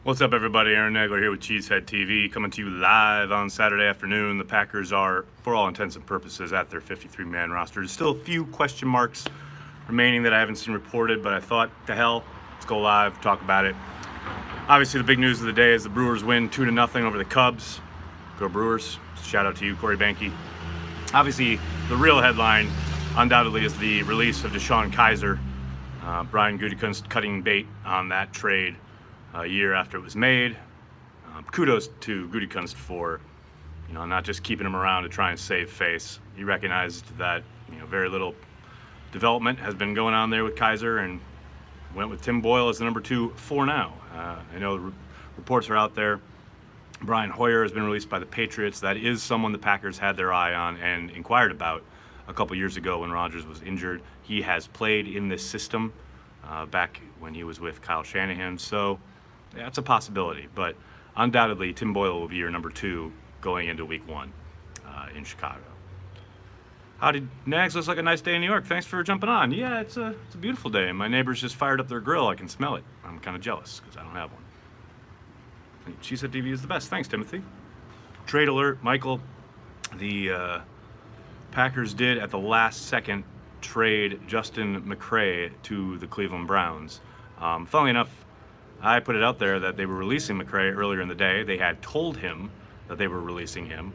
What's up, everybody? Aaron Nagler here with Cheesehead TV, coming to you live on Saturday afternoon. The Packers are, for all intents and purposes, at their 53-man roster. There's still a few question marks remaining that I haven't seen reported, but I thought, to hell, let's go live, talk about it. Obviously, the big news of the day is the Brewers win 2-0 over the Cubs. Go Brewers. Shout out to you, Corey Banke. Obviously, the real headline, undoubtedly, is the release of DeShone Kizer. Brian Gutekunst cutting bait on that trade a year after it was made. Kudos to Gutekunst for, not just keeping him around to try and save face. He recognized that, very little development has been going on there with Kizer and went with Tim Boyle as the number 2 for now. I know reports are out there. Brian Hoyer has been released by the Patriots. That is someone the Packers had their eye on and inquired about a couple years ago when Rodgers was injured. He has played in this system back when he was with Kyle Shanahan, so that's a possibility. But undoubtedly, Tim Boyle will be your number 2 going into Week 1 in Chicago. Howdy, Nags. Looks like a nice day in New York. Thanks for jumping on. Yeah, it's a beautiful day, and my neighbors just fired up their grill. I can smell it. I'm kind of jealous because I don't have one. She said TV is the best. Thanks, Timothy. Trade alert, Michael. The Packers did at the last second trade Justin McCray to the Cleveland Browns. Funnily enough, I put it out there that they were releasing McCray earlier in the day. They had told him that they were releasing him.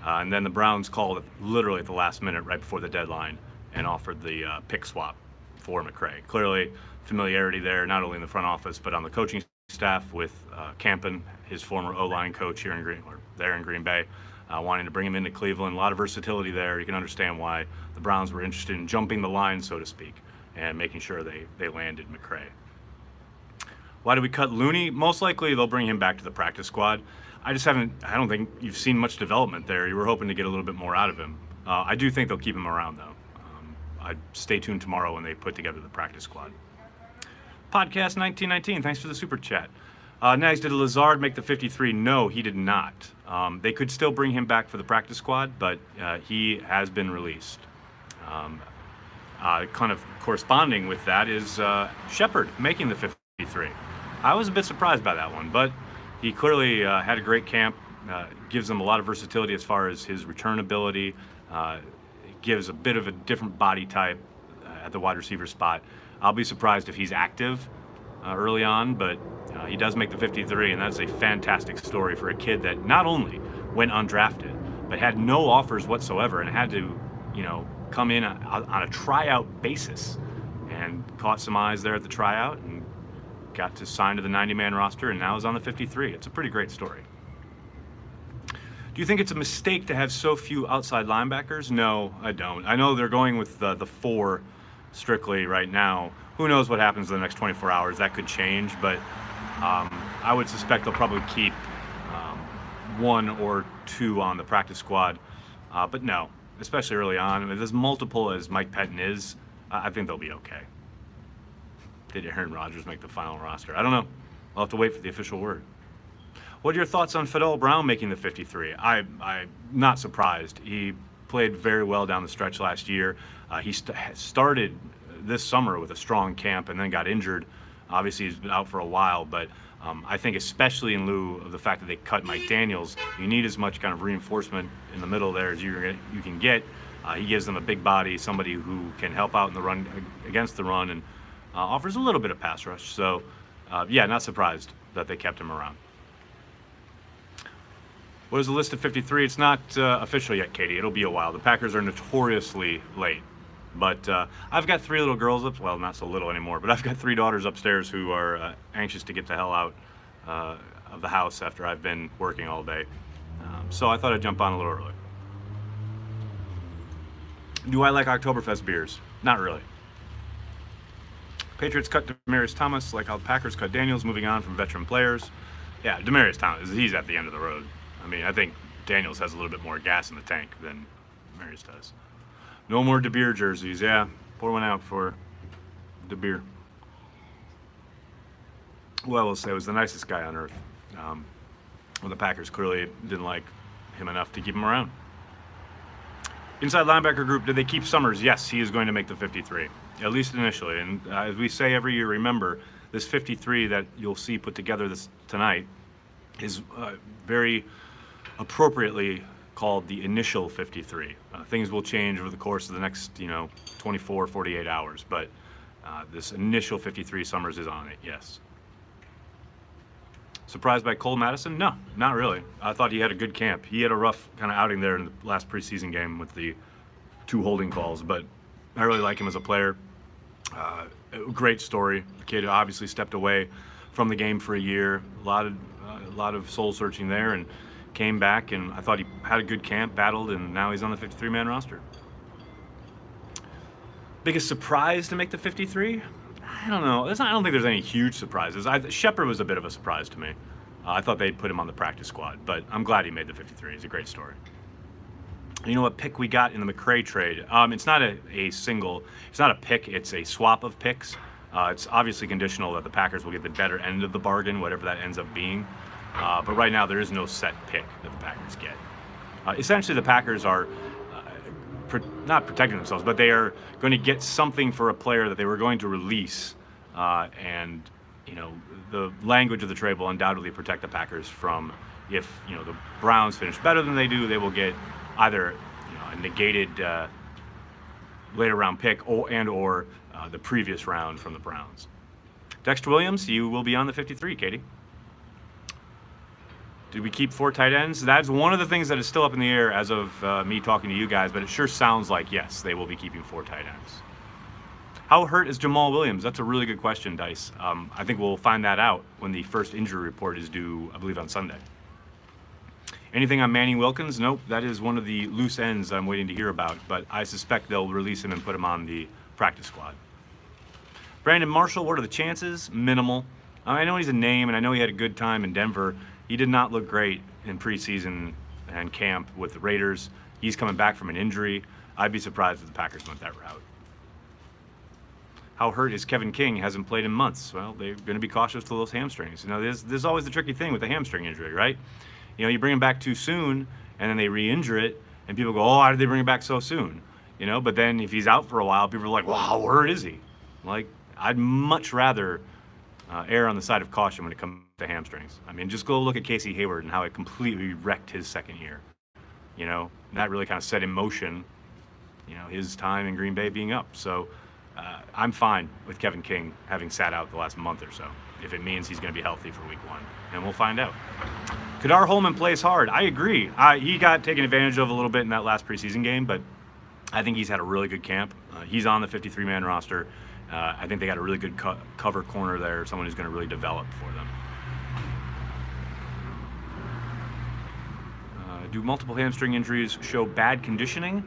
And then the Browns called literally at the last minute, right before the deadline, and offered the pick swap for McCray. Clearly, familiarity there, not only in the front office, but on the coaching staff with Campen, his former O-line coach here in Green Bay, wanting to bring him into Cleveland. A lot of versatility there. You can understand why the Browns were interested in jumping the line, so to speak, and making sure they landed McCray. Why did we cut Looney? Most likely they'll bring him back to the practice squad. I don't think you've seen much development there. You were hoping to get a little bit more out of him. I do think they'll keep him around, though. I'd stay tuned tomorrow when they put together the practice squad. Podcast 1919, thanks for the super chat. Nags, did Lazard make the 53? No, he did not. They could still bring him back for the practice squad, but he has been released. Kind of corresponding with that is Shepard making the 53. I was a bit surprised by that one, but he clearly had a great camp, gives him a lot of versatility as far as his return ability, gives a bit of a different body type at the wide receiver spot. I'll be surprised if he's active early on, but he does make the 53, and that's a fantastic story for a kid that not only went undrafted, but had no offers whatsoever and had to, come in on a tryout basis and caught some eyes there at the tryout and got to sign to the 90-man roster and now is on the 53. It's a pretty great story. Do you think it's a mistake to have so few outside linebackers? No, I don't. I know they're going with the 4 strictly right now. Who knows what happens in the next 24 hours? That could change, but I would suspect they'll probably keep 1 or 2 on the practice squad. But no, especially early on. As multiple as Mike Pettin is, I think they'll be okay. Did Aaron Rodgers make the final roster? I don't know. I'll have to wait for the official word. What are your thoughts on Fidel Brown making the 53? I'm not surprised. He played very well down the stretch last year. He started this summer with a strong camp and then got injured. Obviously, he's been out for a while, but I think especially in lieu of the fact that they cut Mike Daniels, you need as much kind of reinforcement in the middle there as you can get. He gives them a big body, somebody who can help out in the run against the run, and offers a little bit of pass rush. So, yeah, not surprised that they kept him around. What is the list of 53? It's not official yet, Katie. It'll be a while. The Packers are notoriously late. But I've got 3 little girls up, well, not so little anymore, but I've got 3 daughters upstairs who are anxious to get the hell out of the house after I've been working all day. So I thought I'd jump on a little early. Do I like Oktoberfest beers? Not really. Patriots cut Demaryius Thomas like how the Packers cut Daniels, moving on from veteran players. Yeah, Demaryius Thomas, he's at the end of the road. I mean, I think Daniels has a little bit more gas in the tank than Demaryius does. No more De Beer jerseys. Yeah, pour one out for De Beer. Well, I will say, was the nicest guy on earth. Well, the Packers clearly didn't like him enough to keep him around. Inside linebacker group, did they keep Summers? Yes, he is going to make the 53, at least initially. And as we say every year, remember, this 53 that you'll see put together tonight is very appropriately called the initial 53. Things will change over the course of the next, 24, 48 hours, but this initial 53, Summers is on it, yes. Surprised by Cole Madison? No, not really. I thought he had a good camp. He had a rough kind of outing there in the last preseason game with the 2 holding calls, but I really like him as a player. Great story. The kid obviously stepped away from the game for a year. A lot of soul searching there, and came back, and I thought he had a good camp, battled, and now he's on the 53-man roster. Biggest surprise to make the 53? I don't know. I don't think there's any huge surprises. Shepard was a bit of a surprise to me. I thought they'd put him on the practice squad, but I'm glad he made the 53. He's a great story. You know what pick we got in the McCray trade? It's not it's not a pick, it's a swap of picks. It's obviously conditional that the Packers will get the better end of the bargain, whatever that ends up being. But right now, there is no set pick that the Packers get. Essentially, the Packers are not protecting themselves, but they are going to get something for a player that they were going to release. And, the language of the trade will undoubtedly protect the Packers from, if, the Browns finish better than they do, they will get either, a negated later round pick or the previous round from the Browns. Dexter Williams, you will be on the 53, Katie. Did we keep 4 tight ends? That's one of the things that is still up in the air as of me talking to you guys, but it sure sounds like, yes, they will be keeping 4 tight ends. How hurt is Jamal Williams? That's a really good question, Dice. I think we'll find that out when the first injury report is due, I believe, on Sunday. Anything on Manny Wilkins? Nope, that is one of the loose ends I'm waiting to hear about, but I suspect they'll release him and put him on the practice squad. Brandon Marshall, what are the chances? Minimal. I know he's a name, and I know he had a good time in Denver. He did not look great in preseason and camp with the Raiders. He's coming back from an injury. I'd be surprised if the Packers went that route. How hurt is Kevin King? Hasn't played in months. Well, they're going to be cautious to those hamstrings. There's always the tricky thing with the hamstring injury, right? You bring him back too soon, and then they re-injure it, and people go, oh, why did they bring him back so soon? But then if he's out for a while, people are like, well, how hurt is he? Like, I'd much rather err on the side of caution when it comes to hamstrings. I mean, just go look at Casey Hayward and how it completely wrecked his second year. That really kind of set in motion, his time in Green Bay being up. So I'm fine with Kevin King having sat out the last month or so, if it means he's going to be healthy for week 1. And we'll find out. Kadar Holman plays hard. I agree. He got taken advantage of a little bit in that last preseason game, but I think he's had a really good camp. He's on the 53-man roster. I think they got a really good cover corner there, someone who's going to really develop for them. Do multiple hamstring injuries show bad conditioning?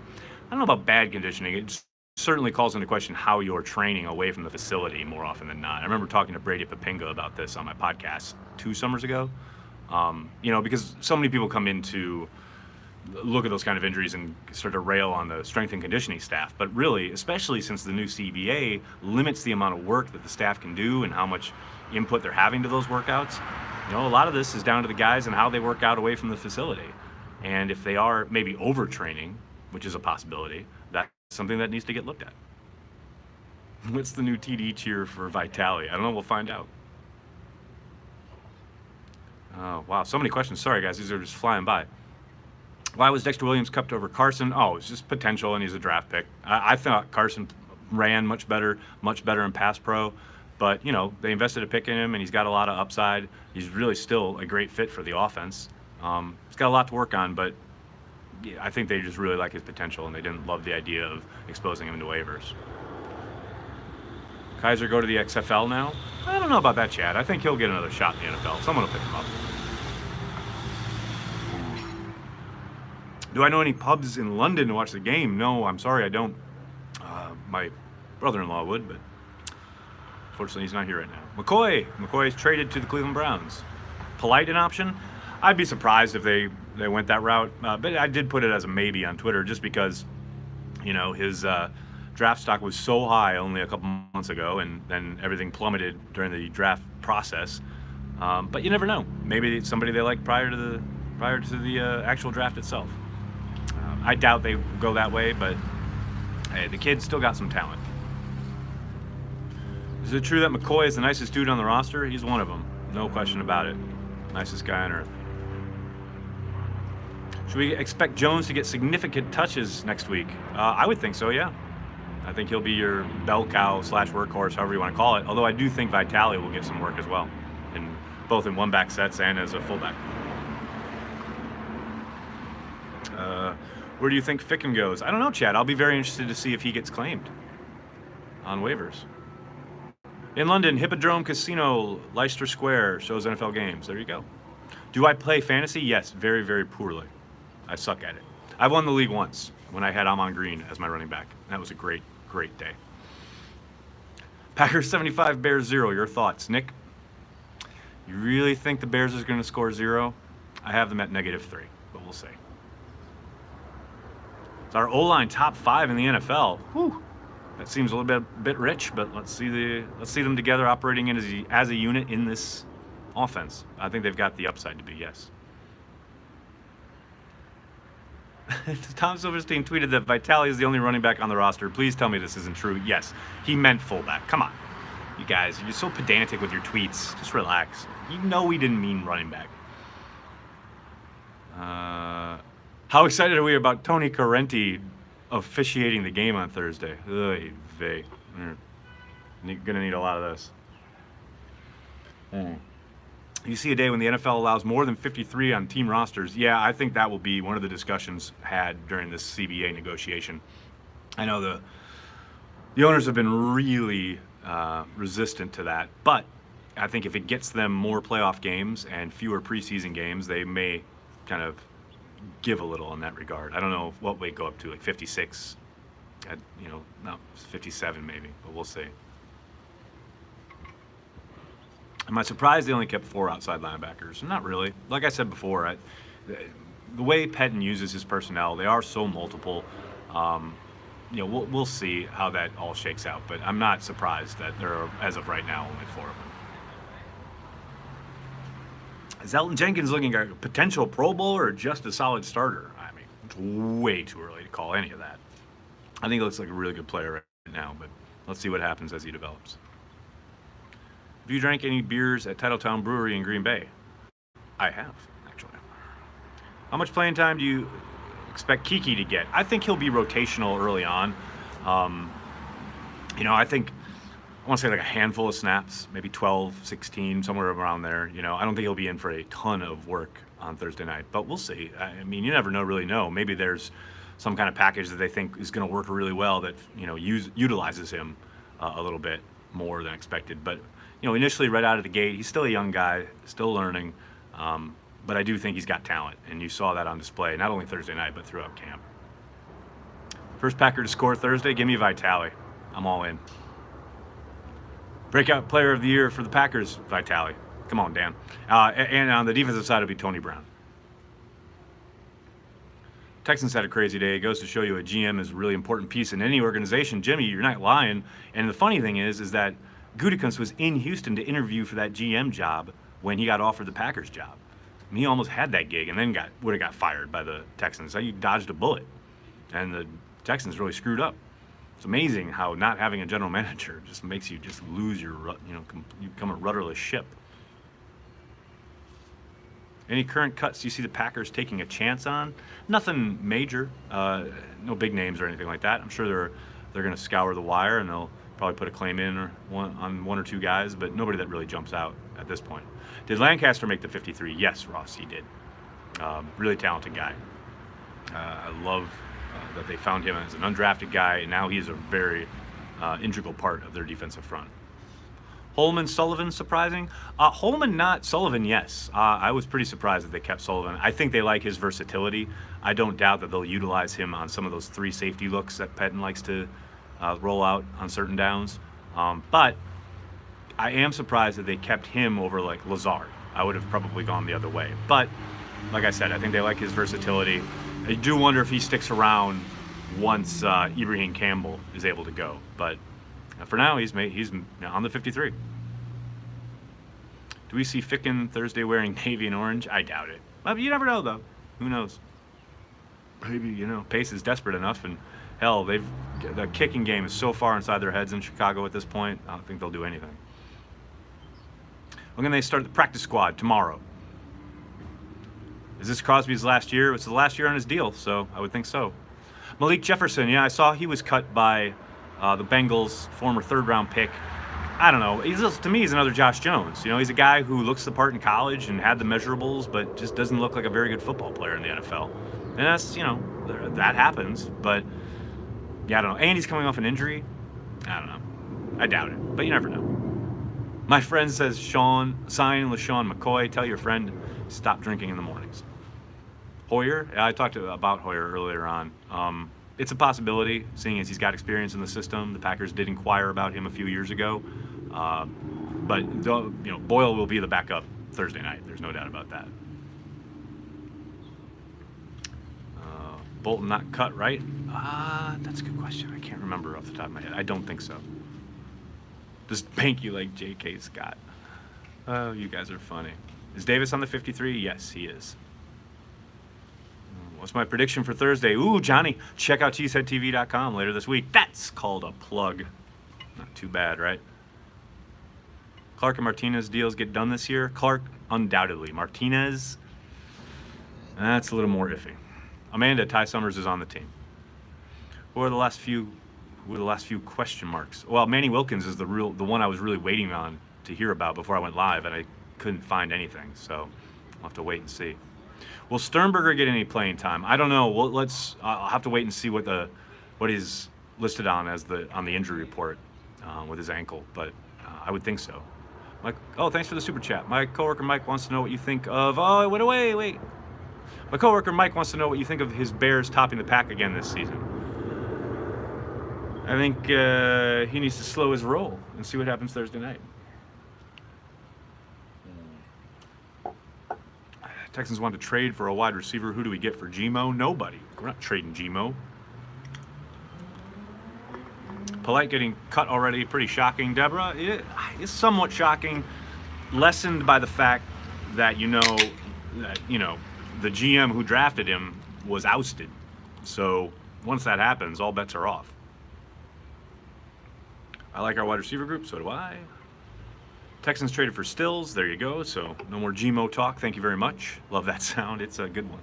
I don't know about bad conditioning. It certainly calls into question how you're training away from the facility more often than not. I remember talking to Brady Papinga about this on my podcast 2 summers ago. Because so many people come in to look at those kind of injuries and start to rail on the strength and conditioning staff. But really, especially since the new CBA limits the amount of work that the staff can do and how much input they're having to those workouts, a lot of this is down to the guys and how they work out away from the facility. And if they are maybe overtraining, which is a possibility, that's something that needs to get looked at. What's the new TD cheer for Vitali? I don't know. We'll find out. Oh, wow. So many questions. Sorry, guys. These are just flying by. Why was Dexter Williams kept over Carson? Oh, it's just potential, and he's a draft pick. I thought Carson ran much better in pass pro. But, they invested a pick in him, and he's got a lot of upside. He's really still a great fit for the offense. He's got a lot to work on, but I think they just really like his potential, and they didn't love the idea of exposing him to waivers. Kizer go to the XFL now? I don't know about that, Chad. I think he'll get another shot in the NFL. Someone will pick him up. Do I know any pubs in London to watch the game? No, I'm sorry, I don't. My brother-in-law would, but fortunately he's not here right now. McCoy's traded to the Cleveland Browns. Polite an option? I'd be surprised if they went that route, but I did put it as a maybe on Twitter just because, his draft stock was so high only a couple months ago, and then everything plummeted during the draft process. But you never know. Maybe it's somebody they like prior to the actual draft itself. I doubt they go that way, but hey, the kid's still got some talent. Is it true that McCray is the nicest dude on the roster? He's one of them. No question about it. Nicest guy on earth. Should we expect Jones to get significant touches next week? I would think so, yeah. I think he'll be your bell cow / workhorse, however you want to call it. Although I do think Vitale will get some work as well, both in one-back sets and as a fullback. Where do you think Ficken goes? I don't know, Chad. I'll be very interested to see if he gets claimed on waivers. In London, Hippodrome Casino, Leicester Square, shows NFL games. There you go. Do I play fantasy? Yes, very, very poorly. I suck at it. I won the league once when I had Amon Green as my running back. That was a great, great day. Packers 75, Bears 0. Your thoughts, Nick? You really think the Bears is going to score 0? I have them at -3, but we'll see. It's our O-line top 5 in the NFL. Whew. That seems a little bit rich, but let's see them together operating as a unit in this offense. I think they've got the upside to be, yes. Tom Silverstein tweeted that Vitale is the only running back on the roster. Please tell me this isn't true. Yes, he meant fullback. Come on. You guys, you're so pedantic with your tweets. Just relax. You know he didn't mean running back. How excited are we about Tony Correnti officiating the game on Thursday? Oy vey. You're gonna need a lot of this. You see a day when the NFL allows more than 53 on team rosters. Yeah, I think that will be one of the discussions had during this CBA negotiation. I know the owners have been really resistant to that, but I think if it gets them more playoff games and fewer preseason games, they may kind of give a little in that regard. I don't know what weight go up to, like 56, no, 57 maybe, but we'll see. Am I surprised they only kept 4 outside linebackers? Not really. Like I said before, the way Pettine uses his personnel, they are so multiple. We'll see how that all shakes out, but I'm not surprised that there are, as of right now, only 4 of them. Is Elton Jenkins looking at a potential Pro Bowler or just a solid starter? I mean, it's way too early to call any of that. I think he looks like a really good player right now, but let's see what happens as he develops. Have you drank any beers at Titletown Brewery in Green Bay? I have, actually. How much playing time do you expect Kiki to get? I think he'll be rotational early on. I think I want to say like a handful of snaps, maybe 12, 16, somewhere around there. I don't think he'll be in for a ton of work on Thursday night, but we'll see. I mean, you never really know. Maybe there's some kind of package that they think is going to work really well that, utilizes him a little bit more than expected. But, initially right out of the gate, he's still a young guy, still learning. But I do think he's got talent, and you saw that on display, not only Thursday night, but throughout camp. First Packer to score Thursday, give me Vitale. I'm all in. Breakout player of the year for the Packers, Vitale. Come on, Dan. And on the defensive side, it'll be Tony Brown. Texans had a crazy day. It goes to show you a GM is a really important piece in any organization. Jimmy, you're not lying. And the funny thing is that Gutekunst was in Houston to interview for that GM job when he got offered the Packers job. I mean, he almost had that gig and then would have got fired by the Texans. So he dodged a bullet. And the Texans really screwed up. It's amazing how not having a general manager just makes you just lose your, you become a rudderless ship. Any current cuts you see the Packers taking a chance on? Nothing major, no big names or anything like that. I'm sure they're going to scour the wire and they'll probably put a claim in on 1 or 2 guys, but nobody that really jumps out at this point. Did Lancaster make the 53? Yes, Ross, he did. Really talented guy. I love that they found him as an undrafted guy, and now he's a very integral part of their defensive front. Holman, Sullivan, surprising? Holman, not Sullivan, yes. I was pretty surprised that they kept Sullivan. I think they like his versatility. I don't doubt that they'll utilize him on some of those 3 safety looks that Pettine likes to roll out on certain downs. But I am surprised that they kept him over like Lazard. I would have probably gone the other way. But like I said, I think they like his versatility. I do wonder if he sticks around once Ibrahim Campbell is able to go. But for now, he's on the 53. Do we see Ficken Thursday wearing navy and orange? I doubt it. But you never know, though. Who knows? Maybe, Pace is desperate enough, and Hell, the kicking game is so far inside their heads in Chicago at this point. I don't think they'll do anything. When can they start the practice squad? Tomorrow. Is this Crosby's last year? It's the last year on his deal, so I would think so. Malik Jefferson, yeah, I saw he was cut by the Bengals, former third-round pick. I don't know. To me, he's another Josh Jones. You know, he's a guy who looks the part in college and had the measurables, but just doesn't look like a very good football player in the NFL. And that's, you know, that happens. But, yeah, I don't know. And he's coming off an injury. I don't know. I doubt it, but you never know. My friend says, sign LaShawn McCoy. Tell your friend, stop drinking in the mornings. Hoyer, I talked about Hoyer earlier on. It's a possibility, seeing as he's got experience in the system. The Packers did inquire about him a few years ago. But you know, Boyle will be the backup Thursday night. There's no doubt about that. Bolton not cut, right? That's a good question. I can't remember off the top of my head. I don't think so. Just thank you like J.K. Scott. Oh, you guys are funny. Is Davis on the 53? Yes, he is. What's my prediction for Thursday? Ooh, Johnny, check out cheeseheadtv.com later this week. That's called a plug. Not too bad, right? Clark and Martinez deals get done this year. Clark, undoubtedly. Martinez, that's a little more iffy. Amanda, Ty Summers is on the team. Who are the last few question marks? Well, Manny Wilkins is the one I was really waiting on to hear about before I went live, and I couldn't find anything, so I'll have to wait and see. Will Sternberger get any playing time? I don't know. Well, I'll have to wait and see what he's listed on on the injury report with his ankle, but I would think so. Thanks for the super chat. My coworker Mike wants to know what you think of. Oh, it went away. Wait. My coworker Mike wants to know what you think of his Bears topping the pack again this season. I think he needs to slow his roll and see what happens Thursday night. Texans want to trade for a wide receiver. Who do we get for Gmo? Nobody. We're not trading Gmo. Polite getting cut already. Pretty shocking. Deborah, it's somewhat shocking. Lessened by the fact that the GM who drafted him was ousted. So once that happens, all bets are off. I like our wide receiver group. So do I. Texans traded for Stills. There you go. So no more Gmo talk. Thank you very much. Love that sound. It's a good one.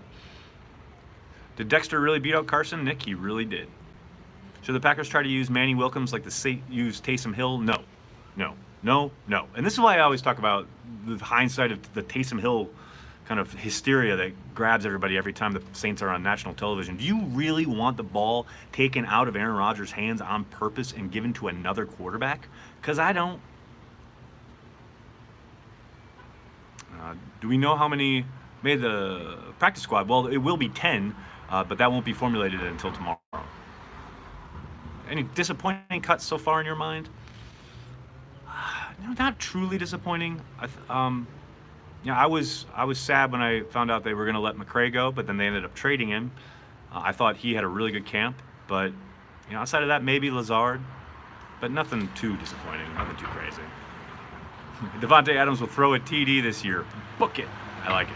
Did Dexter really beat out Carson? Nick, he really did. Should the Packers try to use Manny Wilkins like use Taysom Hill? No. And this is why I always talk about the hindsight of the Taysom Hill kind of hysteria that grabs everybody every time the Saints are on national television. Do you really want the ball taken out of Aaron Rodgers' hands on purpose and given to another quarterback? Because I don't. Do we know how many made the practice squad? Well, it will be 10, but that won't be formulated until tomorrow. Any disappointing cuts so far in your mind? No, not truly disappointing. I was sad when I found out they were going to let McCray go, but then they ended up trading him. I thought he had a really good camp, but outside of that, maybe Lazard, but nothing too disappointing, nothing too crazy. Devontae Adams will throw a TD this year. Book it. I like it.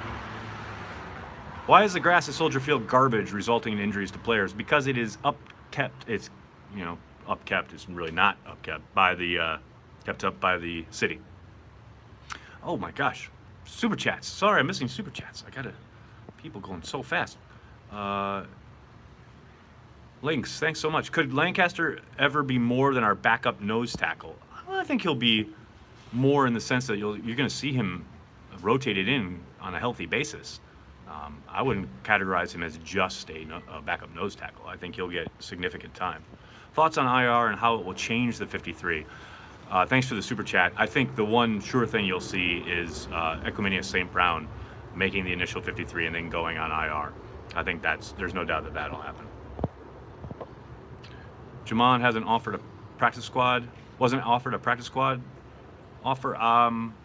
Why is the grass at Soldier Field garbage, resulting in injuries to players? Because it is upkept. It's, upkept. It's really not upkept by kept up by the city. Oh my gosh. Super chats. Sorry, I'm missing super chats. People going so fast. Links, thanks so much. Could Lancaster ever be more than our backup nose tackle? I think he'll be more in the sense that you're going to see him rotated in on a healthy basis. I wouldn't categorize him as just a backup nose tackle. I think he'll get significant time. Thoughts on IR and how it will change the 53? Thanks for the super chat. I think the one sure thing you'll see is Equanimeous St. Brown making the initial 53 and then going on IR. I think there's no doubt that that'll happen. Jamon hasn't offered a practice squad. Wasn't offered a practice squad offer?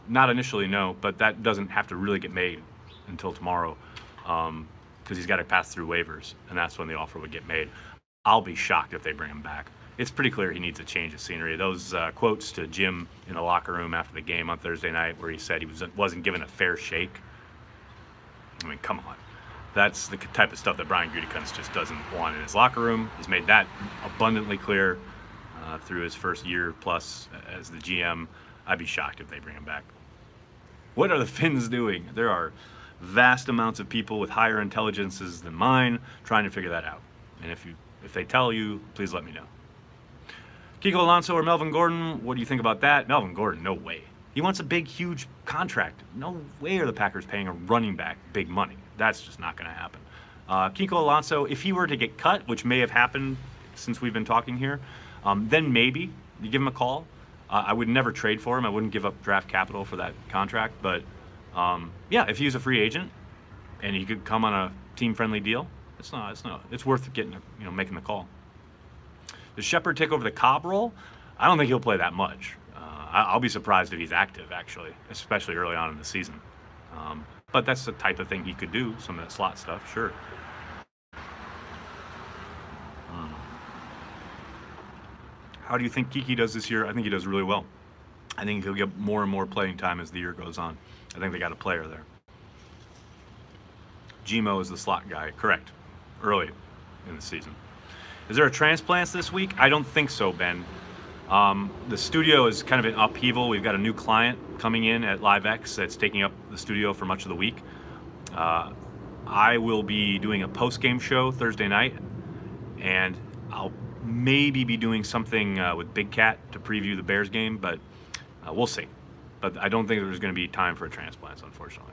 Not initially, no, but that doesn't have to really get made until tomorrow because he's got to pass through waivers, and that's when the offer would get made. I'll be shocked if they bring him back. It's pretty clear he needs a change of scenery. Those quotes to Jim in the locker room after the game on Thursday night where he said he wasn't given a fair shake. I mean, come on. That's the type of stuff that Brian Gutekunst just doesn't want in his locker room. He's made that abundantly clear through his first year plus as the GM. I'd be shocked if they bring him back. What are the Finns doing? There are vast amounts of people with higher intelligences than mine trying to figure that out. And if they tell you, please let me know. Kiko Alonso or Melvin Gordon, what do you think about that? Melvin Gordon, no way. He wants a big, huge contract. No way are the Packers paying a running back big money. That's just not going to happen. Kiko Alonso, if he were to get cut, which may have happened since we've been talking here, then maybe you give him a call. I would never trade for him. I wouldn't give up draft capital for that contract. But yeah, if he's a free agent and he could come on a team-friendly deal, it's worth getting, making the call. Does Shepard take over the Cobb role? I don't think he'll play that much. I'll be surprised if he's active, actually, especially early on in the season. But that's the type of thing he could do, some of that slot stuff, sure. How do you think Kiki does this year? I think he does really well. I think he'll get more and more playing time as the year goes on. I think they got a player there. Gmo is the slot guy, correct, early in the season. Is there a transplant this week? I don't think so, Ben. The studio is kind of in upheaval. We've got a new client coming in at LiveX that's taking up the studio for much of the week. I will be doing a post-game show Thursday night, and I'll maybe be doing something with Big Cat to preview the Bears game, but we'll see. But I don't think there's going to be time for a transplant, unfortunately.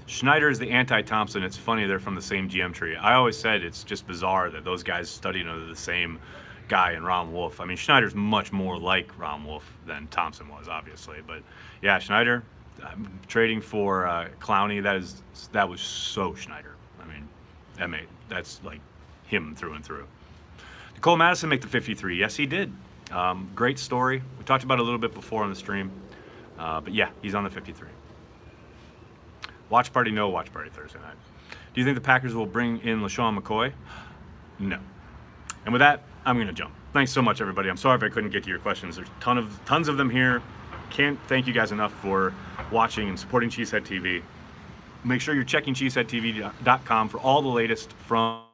Schneider is the anti-Thompson. It's funny they're from the same GM tree. I always said it's just bizarre that those guys studied under the same guy in Ron Wolf. I mean, Schneider's much more like Ron Wolf than Thompson was, obviously. But yeah, Schneider, trading for Clowney, that was so Schneider. I mean, that's like him through and through. Nicole Madison make the 53. Yes, he did. Great story. We talked about it a little bit before on the stream. But yeah, he's on the 53. Watch party, no watch party Thursday night. Do you think the Packers will bring in LaShawn McCoy? No. And with that, I'm going to jump. Thanks so much, everybody. I'm sorry if I couldn't get to your questions. There's tons of them here. Can't thank you guys enough for watching and supporting Cheesehead TV. Make sure you're checking cheeseheadtv.com for all the latest from